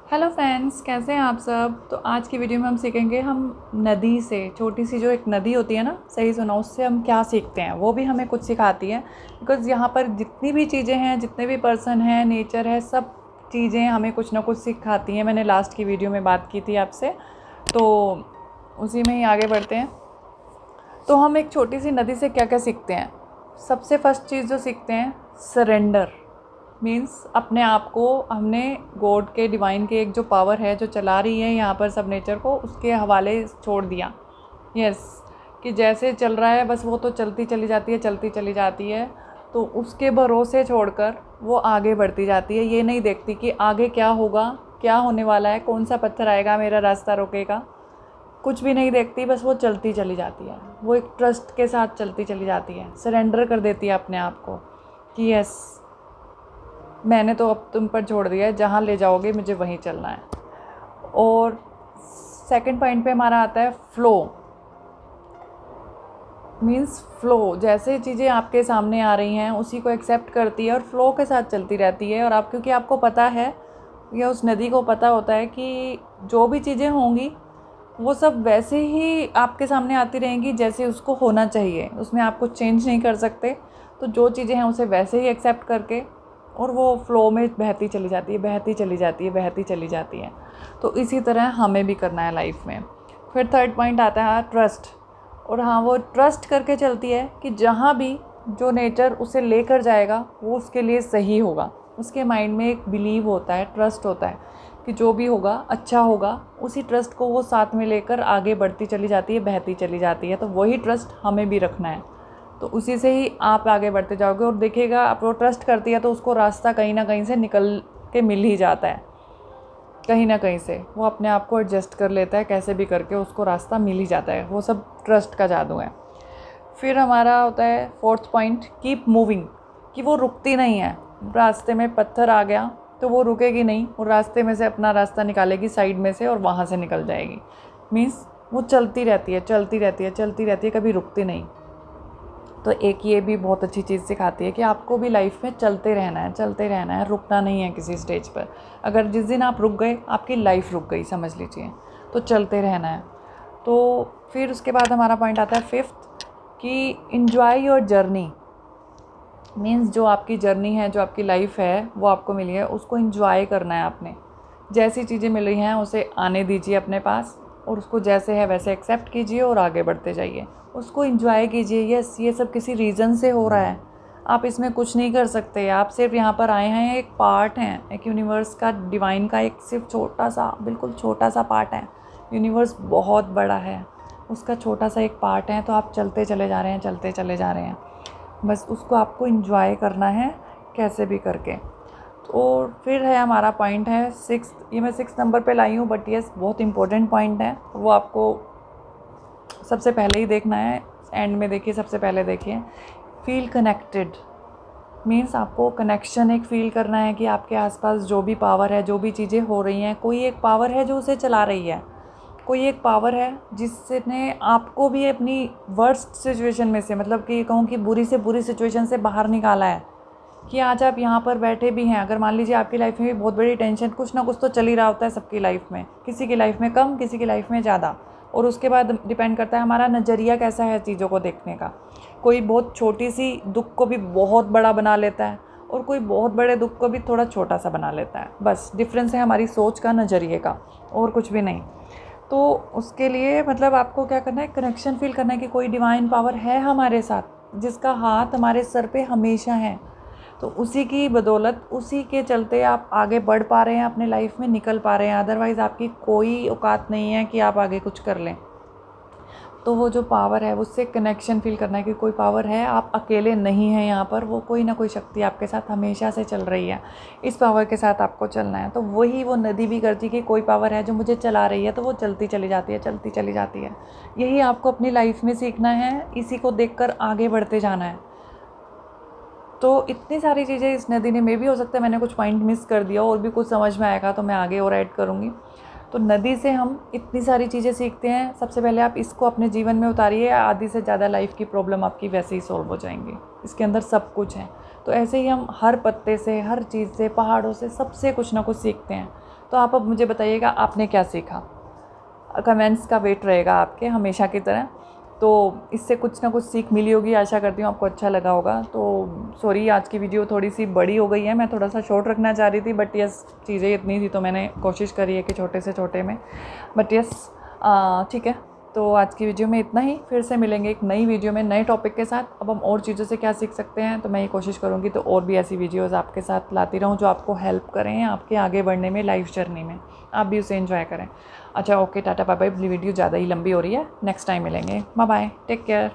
Hello friends, कैसे हैं आप सब। तो आज की वीडियो में हम सीखेंगे हम नदी से, छोटी सी जो एक नदी होती है ना, सही सुना, उससे हम क्या सीखते हैं। वो भी हमें कुछ सिखाती है। बिकॉज़ यहाँ पर जितनी भी चीज़ें हैं, जितने भी पर्सन हैं, नेचर है, सब चीज़ें हमें कुछ ना कुछ सिखाती हैं। मैंने लास्ट की वीडियो में बात की थी आपसे, तो उसी में ही आगे बढ़ते हैं। तो हम एक छोटी सी नदी से क्या क्या सीखते हैं। सबसे फर्स्ट चीज़ जो सीखते हैं, सरेंडर। मीन्स अपने आप को हमने गॉड के, डिवाइन के, एक जो पावर है जो चला रही है यहाँ पर सब नेचर को, उसके हवाले छोड़ दिया। यस, कि जैसे चल रहा है बस वो तो चलती चली जाती है, चलती चली जाती है। तो उसके भरोसे छोड़कर वो आगे बढ़ती जाती है। ये नहीं देखती कि आगे क्या होगा, क्या होने वाला है, कौन सा पत्थर आएगा, मेरा रास्ता रोकेगा। कुछ भी नहीं देखती, बस वो चलती चली जाती है। वो एक ट्रस्ट के साथ चलती चली जाती है, सरेंडर कर देती है अपने आप को कि यस, मैंने तो अब तुम पर छोड़ दिया है, जहाँ ले जाओगे मुझे वहीं चलना है। और सेकंड पॉइंट पे हमारा आता है फ्लो। मीन्स फ्लो, जैसे चीज़ें आपके सामने आ रही हैं उसी को एक्सेप्ट करती है और फ्लो के साथ चलती रहती है। और आप, क्योंकि आपको पता है या उस नदी को पता होता है कि जो भी चीज़ें होंगी वो सब वैसे ही आपके सामने आती रहेंगी जैसे उसको होना चाहिए, उसमें आप कुछ चेंज नहीं कर सकते। तो जो चीज़ें हैं उसे वैसे ही एक्सेप्ट करके और वो फ्लो में बहती चली जाती है, बहती चली जाती है, बहती चली जाती है। तो इसी तरह हमें भी करना है लाइफ में। फिर थर्ड पॉइंट आता है ट्रस्ट। और हाँ, वो ट्रस्ट करके चलती है कि जहाँ भी जो नेचर उसे लेकर जाएगा वो उसके लिए सही होगा। उसके माइंड में एक बिलीव होता है, ट्रस्ट होता है कि जो भी होगा अच्छा होगा। उसी ट्रस्ट को वो साथ में लेकर आगे बढ़ती चली जाती है, बहती चली जाती है। तो वही ट्रस्ट हमें भी रखना है। तो उसी से ही आप आगे बढ़ते जाओगे। और देखिएगा, आप वो ट्रस्ट करती है तो उसको रास्ता कहीं ना कहीं से निकल के मिल ही जाता है। कहीं ना कहीं से वो अपने आप को एडजस्ट कर लेता है, कैसे भी करके उसको रास्ता मिल ही जाता है। वो सब ट्रस्ट का जादू है। फिर हमारा होता है फोर्थ पॉइंट, कीप मूविंग। कि वो रुकती नहीं है। रास्ते में पत्थर आ गया तो वो रुकेगी नहीं, वो रास्ते में से अपना रास्ता निकालेगी साइड में से और वहाँ से निकल जाएगी। मीन्स वो चलती रहती है, चलती रहती है, चलती रहती है, कभी रुकती नहीं। तो एक ये भी बहुत अच्छी चीज़ सिखाती है कि आपको भी लाइफ में चलते रहना है, चलते रहना है, रुकना नहीं है किसी स्टेज पर। अगर जिस दिन आप रुक गए, आपकी लाइफ रुक गई समझ लीजिए। तो चलते रहना है। तो फिर उसके बाद हमारा पॉइंट आता है फिफ्थ, कि इन्जॉय योर जर्नी। मीन्स जो आपकी जर्नी है, जो आपकी लाइफ है, वो आपको मिली है, उसको इन्जॉय करना है आपने। जैसी चीज़ें मिल रही हैं उसे आने दीजिए अपने पास और उसको जैसे है वैसे एक्सेप्ट कीजिए और आगे बढ़ते जाइए। उसको एंजॉय कीजिए। यस, ये सब किसी रीज़न से हो रहा है, आप इसमें कुछ नहीं कर सकते। आप सिर्फ यहाँ पर आए हैं, एक पार्ट हैं, एक यूनिवर्स का, डिवाइन का एक सिर्फ छोटा सा, बिल्कुल छोटा सा पार्ट है। यूनिवर्स बहुत बड़ा है, उसका छोटा सा एक पार्ट है। तो आप चलते चले जा रहे हैं, चलते चले जा रहे हैं। बस उसको आपको एंजॉय करना है कैसे भी करके। और फिर है हमारा पॉइंट है सिक्स। ये मैं 6 नंबर पे लाई हूँ, बट यस बहुत इंपॉर्टेंट पॉइंट है। वो आपको सबसे पहले ही देखना है, एंड में देखिए, सबसे पहले देखिए, फील कनेक्टेड। मीन्स आपको कनेक्शन एक फ़ील करना है कि आपके आसपास जो भी पावर है, जो भी चीज़ें हो रही हैं, कोई एक पावर है जो उसे चला रही है। कोई एक पावर है जिसने आपको भी अपनी वर्स्ट सिचुएशन में से, मतलब कि कहूँ कि बुरी से बुरी सिचुएशन से बाहर निकाला है। कि आज आप यहाँ पर बैठे भी हैं, अगर मान लीजिए आपकी लाइफ में भी बहुत बड़ी टेंशन, कुछ ना कुछ तो चल ही रहा होता है सबकी लाइफ में, किसी की लाइफ में कम, किसी की लाइफ में ज़्यादा। और उसके बाद डिपेंड करता है हमारा नज़रिया कैसा है चीज़ों को देखने का। कोई बहुत छोटी सी दुख को भी बहुत बड़ा बना लेता है और कोई बहुत बड़े दुख को भी थोड़ा छोटा सा बना लेता है। बस डिफरेंस है हमारी सोच का, नज़रिए का, और कुछ भी नहीं। तो उसके लिए मतलब आपको क्या करना है, कनेक्शन फील करना है कि कोई डिवाइन पावर है हमारे साथ, जिसका हाथ हमारे सर पे हमेशा है। तो उसी की बदौलत, उसी के चलते आप आगे बढ़ पा रहे हैं, अपने लाइफ में निकल पा रहे हैं। अदरवाइज़ आपकी कोई औकात नहीं है कि आप आगे कुछ कर लें। तो वो जो पावर है, उससे कनेक्शन फील करना है कि कोई पावर है, आप अकेले नहीं हैं यहाँ पर, वो कोई ना कोई शक्ति आपके साथ हमेशा से चल रही है। इस पावर के साथ आपको चलना है। तो वही वो नदी भी करती है कि कोई पावर है जो मुझे चला रही है, तो वो चलती चली जाती है, चलती चली जाती है। यही आपको अपनी लाइफ में सीखना है, इसी को देखकर आगे बढ़ते जाना है। तो इतनी सारी चीज़ें इस नदी ने, में भी हो सकता है मैंने कुछ पॉइंट मिस कर दिया, और भी कुछ समझ में आएगा तो मैं आगे और ऐड करूँगी। तो नदी से हम इतनी सारी चीज़ें सीखते हैं। सबसे पहले आप इसको अपने जीवन में उतारिए, आधी से ज़्यादा लाइफ की प्रॉब्लम आपकी वैसे ही सॉल्व हो जाएंगी। इसके अंदर सब कुछ है। तो ऐसे ही हम हर पत्ते से, हर चीज़ से, पहाड़ों से, सबसे कुछ ना कुछ सीखते हैं। तो आप अब मुझे बताइएगा आपने क्या सीखा। कमेंट्स का वेट रहेगा आपके हमेशा की तरह। तो इससे कुछ ना कुछ सीख मिली होगी, आशा करती हूँ आपको अच्छा लगा होगा। तो सॉरी आज की वीडियो थोड़ी सी बड़ी हो गई है, मैं थोड़ा सा शॉर्ट रखना चाह रही थी, बट यस चीज़ें इतनी थी तो मैंने कोशिश करी है कि छोटे से छोटे में, बट यस ठीक है। तो आज की वीडियो में इतना ही, फिर से मिलेंगे एक नई वीडियो में नए टॉपिक के साथ। अब हम और चीज़ों से क्या सीख सकते हैं, तो मैं ये कोशिश करूँगी तो और भी ऐसी वीडियोस आपके साथ लाती रहूँ जो आपको हेल्प करें आपके आगे बढ़ने में, लाइफ जर्नी में, आप भी उसे एंजॉय करें। अच्छा okay, tata bye bye. Video ज़्यादा ही लंबी हो रही है, नेक्स्ट टाइम मिलेंगे, बाय बाय, टेक केयर।